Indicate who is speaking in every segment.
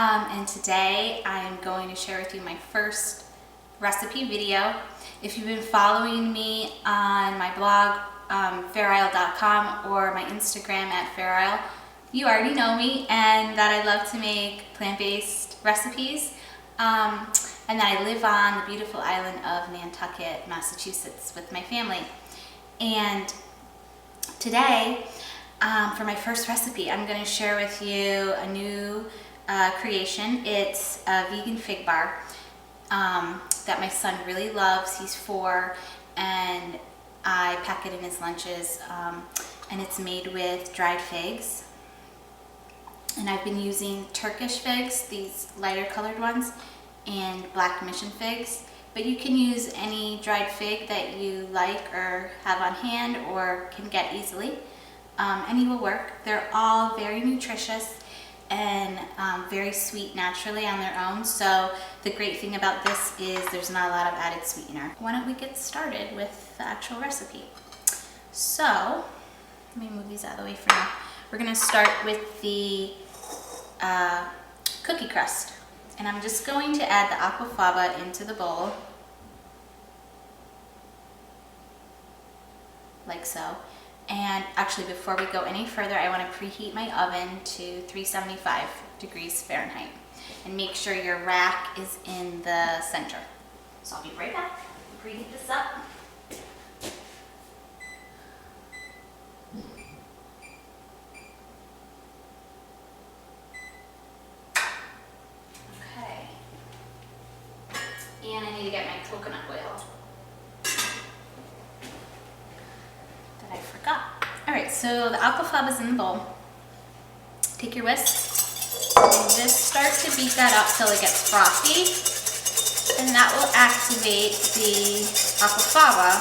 Speaker 1: and today I'm going to share with you my first recipe video. If you've been following me on my blog, Farrell.com, or my Instagram at Farrell, you already know me and that I love to make plant-based recipes, and that I live on the beautiful island of Nantucket, Massachusetts with my family. And today, for my first recipe, I'm going to share with you a new creation. It's a vegan fig bar that my son really loves. He's 4, and I pack it in his lunches, and it's made with dried figs. And I've been using Turkish figs, these lighter colored ones, and black mission figs. But you can use any dried fig that you like or have on hand or can get easily. Any will work. They're all very nutritious and very sweet naturally on their own. So the great thing about this is there's not a lot of added sweetener. Why don't we get started with the actual recipe? So let me move these out of the way for now. We're going to start with the cookie crust. And I'm just going to add the aquafaba into the bowl, like so. And actually, before we go any further, I want to preheat my oven to 375 degrees Fahrenheit. And make sure your rack is in the center. So I'll be right back. Preheat this up. Okay. And I need to get my coconut oil. I forgot. Alright, so the aquafaba is in the bowl. Take your whisk and just start to beat that up till it gets frothy, and that will activate the aquafaba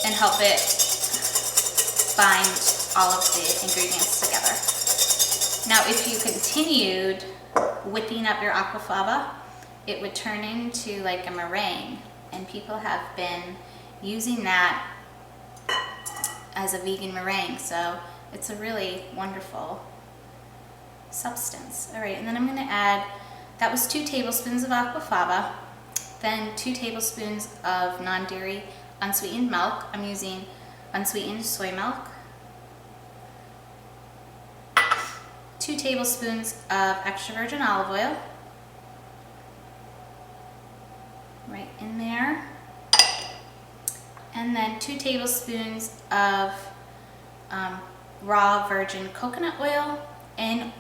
Speaker 1: and help it bind all of the ingredients together. Now, if you continued whipping up your aquafaba, it would turn into like a meringue, and people have been using that as a vegan meringue, so it's a really wonderful substance. All right, and then I'm going to add, that was 2 tablespoons of aquafaba, then 2 tablespoons of non-dairy unsweetened milk. I'm using unsweetened soy milk, 2 tablespoons of extra virgin olive oil, right in there. And then 2 tablespoons of raw virgin coconut oil, and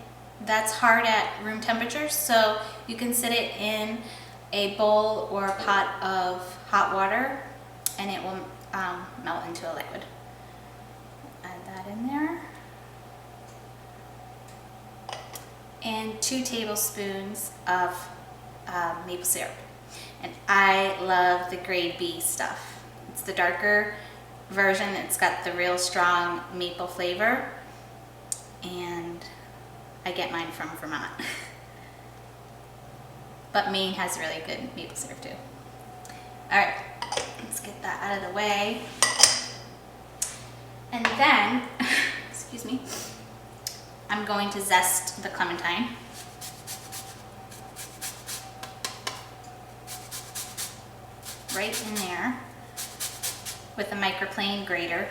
Speaker 1: that's hard at room temperature, so you can set it in a bowl or a pot of hot water and it will melt into a liquid. Add that in there. And 2 tablespoons of maple syrup. And I love the grade B stuff. It's the darker version. It's got the real strong maple flavor, and I get mine from Vermont. But Maine has really good maple syrup too. Alright, let's get that out of the way. And then, excuse me, I'm going to zest the clementine. Right in there with a microplane grater.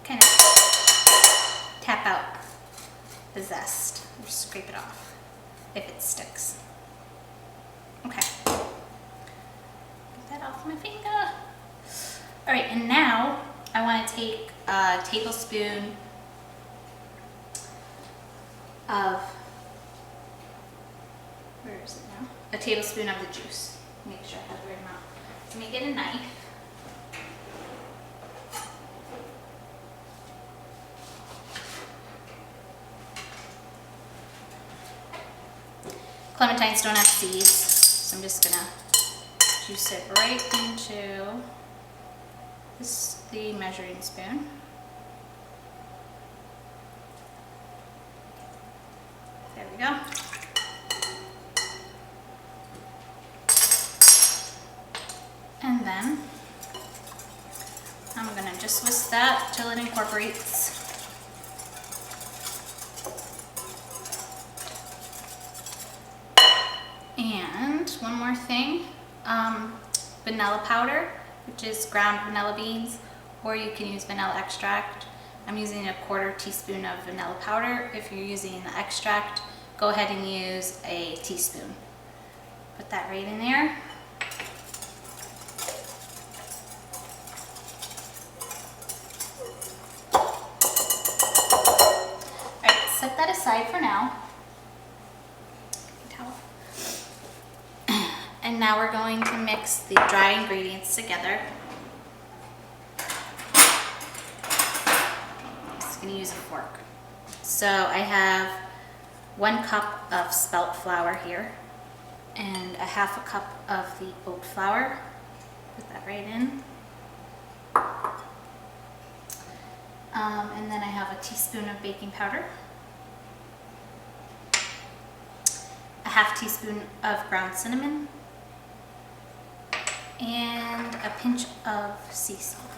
Speaker 1: Kind of tap out the zest, or scrape it off if it sticks. Okay. Get that off my finger. All right, and now I want to take a tablespoon of, where is it now? A tablespoon of the juice. Make sure I have the right amount. Let me get a knife. Clementines don't have seeds, so I'm just gonna juice it right into the measuring spoon. There we go. And then I'm gonna just whisk that till it incorporates. And one more thing, vanilla powder, which is ground vanilla beans, or you can use vanilla extract. I'm using a 1/4 teaspoon of vanilla powder. If you're using the extract, go ahead and use a teaspoon. Put that right in there. Alright, set that aside for now. And now we're going to mix the dry ingredients together. I'm just going to use a fork. So I have 1 cup of spelt flour here and a 1/2 cup of the oat flour. Put that right in. And then I have a teaspoon of baking powder, a 1/2 teaspoon of ground cinnamon, and a pinch of sea salt.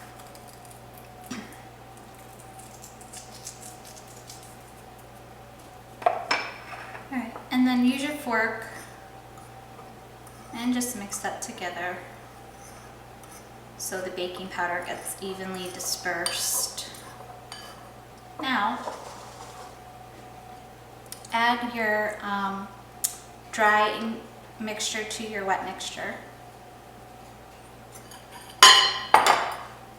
Speaker 1: Alright, and then use your fork and just mix that together so the baking powder gets evenly dispersed. Now, add your dry mixture to your wet mixture.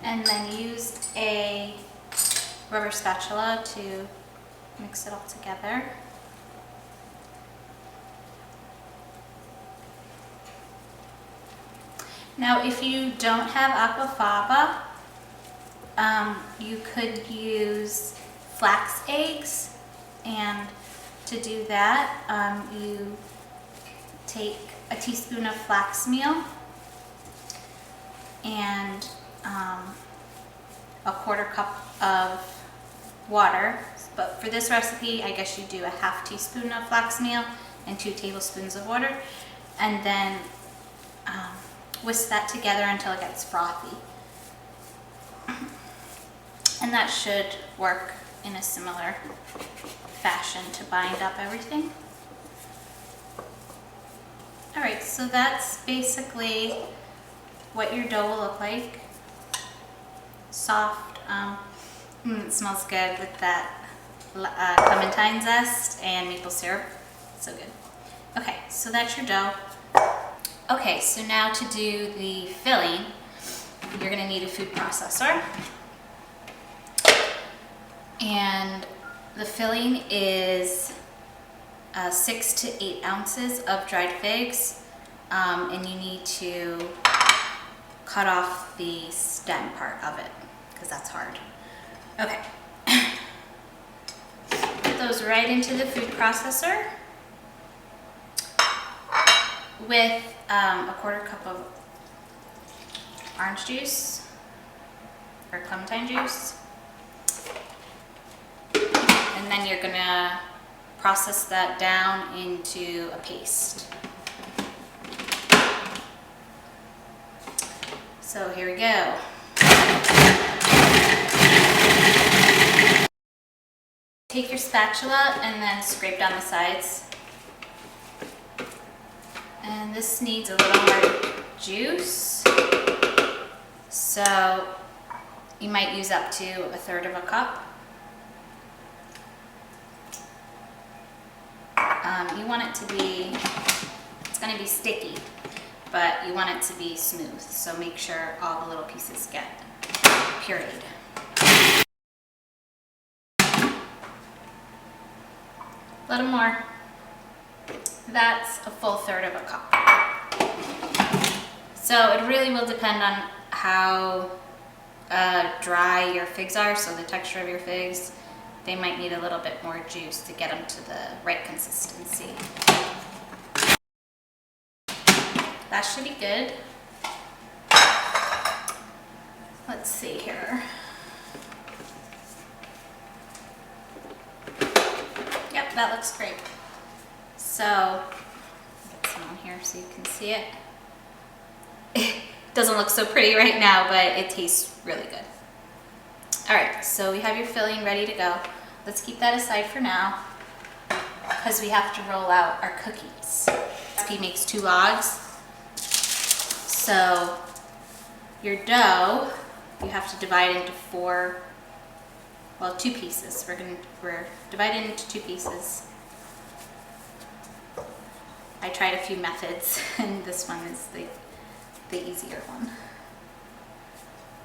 Speaker 1: And then use a rubber spatula to mix it all together. Now, if you don't have aquafaba, you could use flax eggs, and to do that, you take a teaspoon of flax meal and a 1/4 cup of water. But for this recipe, I guess you do a 1/2 teaspoon of flax meal and 2 tablespoons of water, and then whisk that together until it gets frothy. And that should work in a similar fashion to bind up everything. Alright, so that's basically what your dough will look like. Soft, it smells good with that clementine zest and maple syrup. So good. Okay, so that's your dough. Okay, so now to do the filling, you're gonna need a food processor. And the filling is 6 to 8 ounces of dried figs, and you need to cut off the stem part of it because that's hard. Okay, put those right into the food processor with a 1/4 cup of orange juice or clementine juice. And then you're gonna process that down into a paste. So here we go. Take your spatula and then scrape down the sides. And this needs a little more juice. So you might use up to 1/3 of a cup. You want it to be, it's going to be sticky, but you want it to be smooth. So make sure all the little pieces get pureed. A little more. That's a full 1/3 of a cup. So it really will depend on how dry your figs are, so the texture of your figs. They might need a little bit more juice to get them to the right consistency. That should be good. Let's see here. Yep, that looks great. So, get some on here so you can see it. Doesn't look so pretty right now, but it tastes really good. All right, so we have your filling ready to go. Let's keep that aside for now because we have to roll out our cookies. Recipe makes 2 logs. So your dough, you have to divide into 2 pieces. We're divided into 2 pieces. I tried a few methods and this one is the easier one.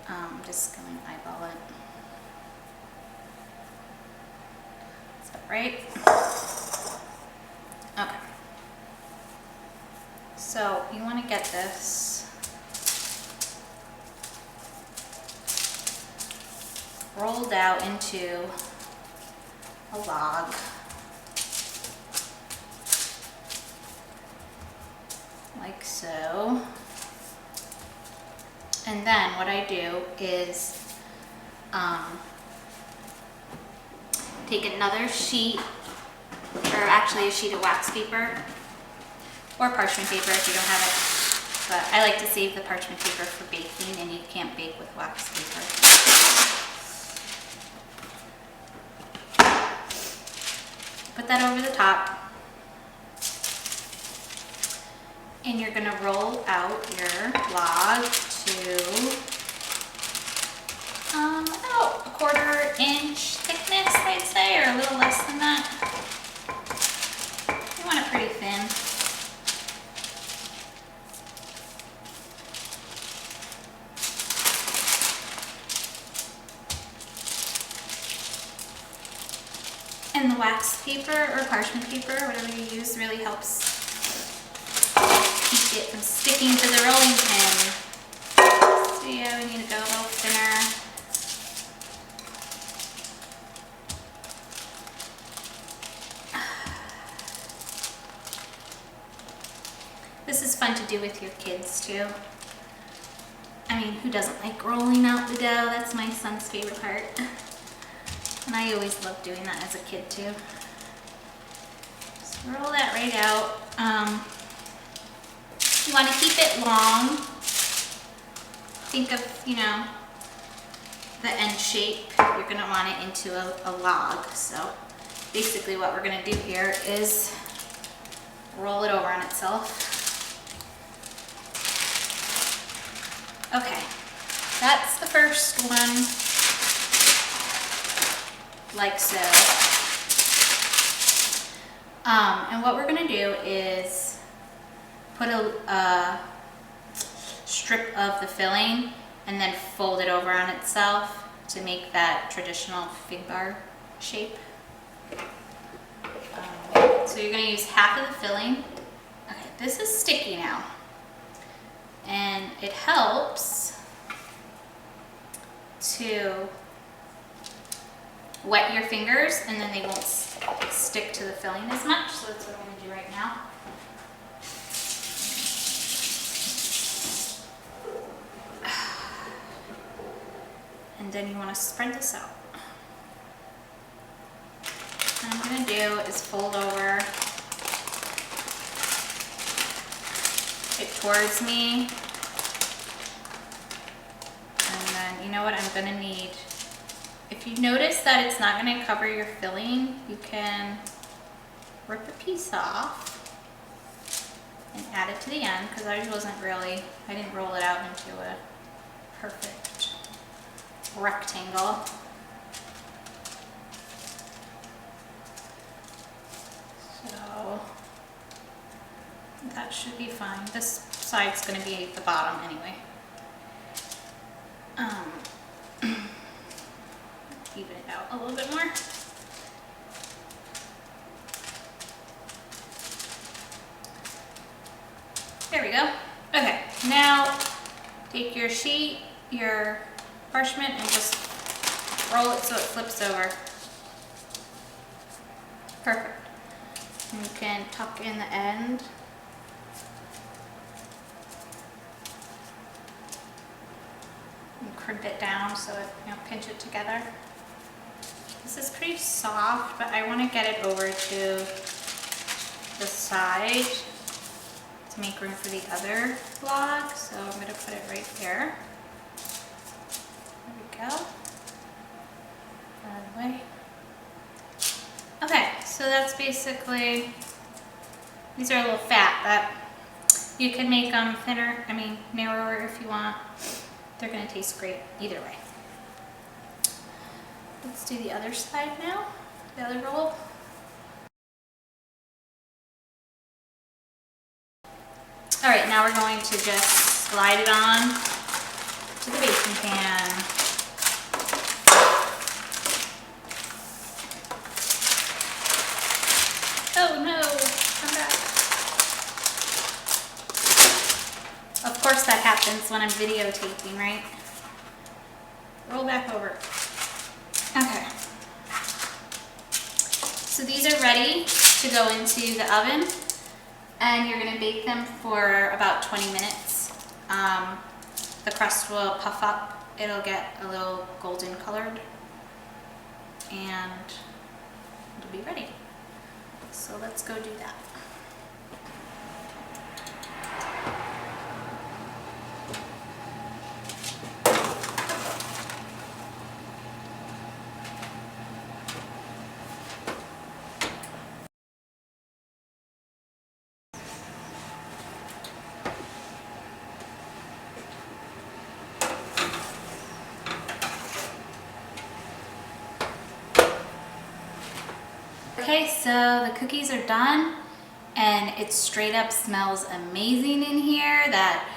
Speaker 1: I'm just going to eyeball it. Is that right? Okay. So you want to get this rolled out into a log. Like so. And then what I do is take another sheet, or actually a sheet of wax paper or parchment paper if you don't have it. But I like to save the parchment paper for baking, and you can't bake with wax paper. Put that over the top. And you're gonna roll out your log to about a 1/4 inch thickness, I'd say, or a little less than that. You want it pretty thin. And the wax paper or parchment paper, whatever you use, really helps keep it from sticking to the rolling pin. So yeah, we need to go a little thinner. This is fun to do with your kids too. I mean, who doesn't like rolling out the dough? That's my son's favorite part. And I always loved doing that as a kid too. So roll that right out. You want to keep it long. Think of, the end shape. You're going to want it into a log. So basically what we're going to do here is roll it over on itself. Okay, that's the first one. Like so. And what we're going to do is put a strip of the filling and then fold it over on itself to make that traditional fig bar shape. So you're going to use half of the filling. Okay, this is sticky now. And it helps to wet your fingers, and then they won't stick to the filling as much. So that's what I'm going to do right now. And then you want to spread this out. What I'm going to do is fold over it towards me. And then, you know what I'm going to need? If you notice that it's not going to cover your filling, you can rip a piece off and add it to the end, because I didn't roll it out into a perfect rectangle. So that should be fine. This side's going to be at the bottom anyway. Even it out a little bit more. There we go. Okay, now take your sheet, your parchment, and just roll it so it flips over. Perfect. And you can tuck in the end. And crimp it down so it, pinch it together. This is pretty soft, but I want to get it over to the side to make room for the other log, so I'm going to put it right there. There we go. Out of the way. Okay, so that's basically, these are a little fat, but you can make them thinner, narrower if you want. They're going to taste great either way. Let's do the other side now, the other roll. All right, now we're going to just slide it on to the baking pan. Oh no, come back. Of course that happens when I'm videotaping, right? Roll back over. Okay. So these are ready to go into the oven, and you're going to bake them for about 20 minutes. The crust will puff up, it'll get a little golden colored, and it'll be ready. So let's go do that. Okay, so the cookies are done, and it straight up smells amazing in here. That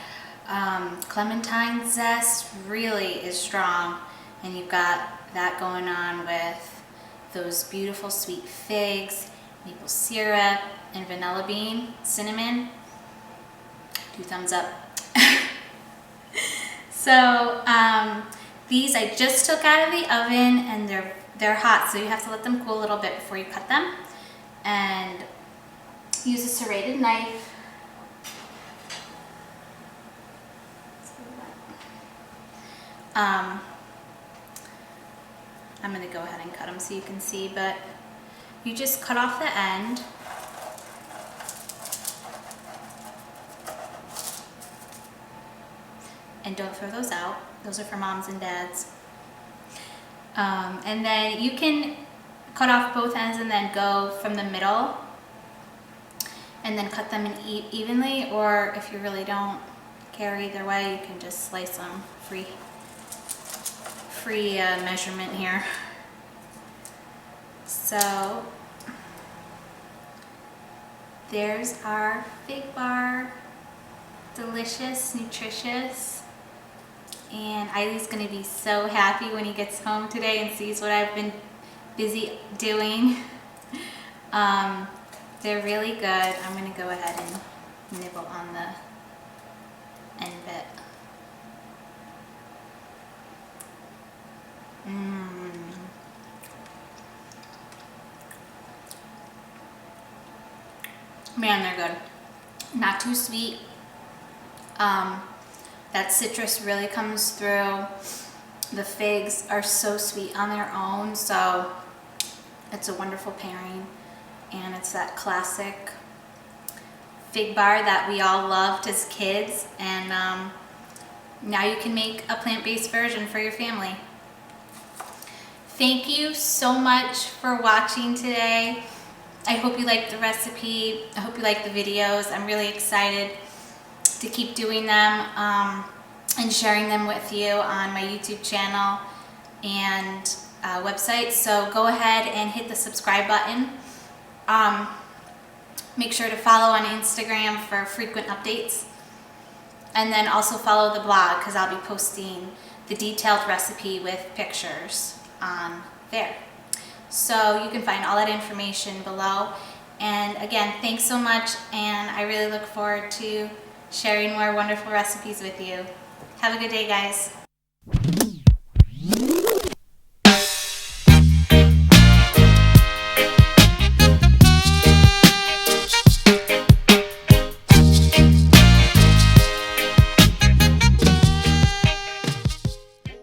Speaker 1: clementine zest really is strong, and you've got that going on with those beautiful sweet figs, maple syrup, and vanilla bean, cinnamon. 2 thumbs up. So these I just took out of the oven, and they're hot, so you have to let them cool a little bit before you cut them. And use a serrated knife. I'm going to go ahead and cut them so you can see, but you just cut off the end. And don't throw those out. Those are for moms and dads. And then you can cut off both ends and then go from the middle and then cut them in evenly, or if you really don't care either way, you can just slice them. Free measurement here. So there's our fig bar. Delicious, nutritious. And Eiley's gonna be so happy when he gets home today and sees what I've been busy doing. They're really good. I'm gonna go ahead and nibble on the end bit. Man, they're good. Not too sweet. That citrus really comes through. The figs are so sweet on their own, so it's a wonderful pairing. And it's that classic fig bar that we all loved as kids, and now you can make a plant-based version for your family. Thank you so much for watching today. I hope you liked the recipe. I hope you liked the videos. I'm really excited to keep doing them and sharing them with you on my YouTube channel and website. So go ahead and hit the subscribe button. Make sure to follow on Instagram for frequent updates. And then also follow the blog, because I'll be posting the detailed recipe with pictures on there. So you can find all that information below. And again, thanks so much, and I really look forward to sharing more wonderful recipes with you. Have a good day, guys.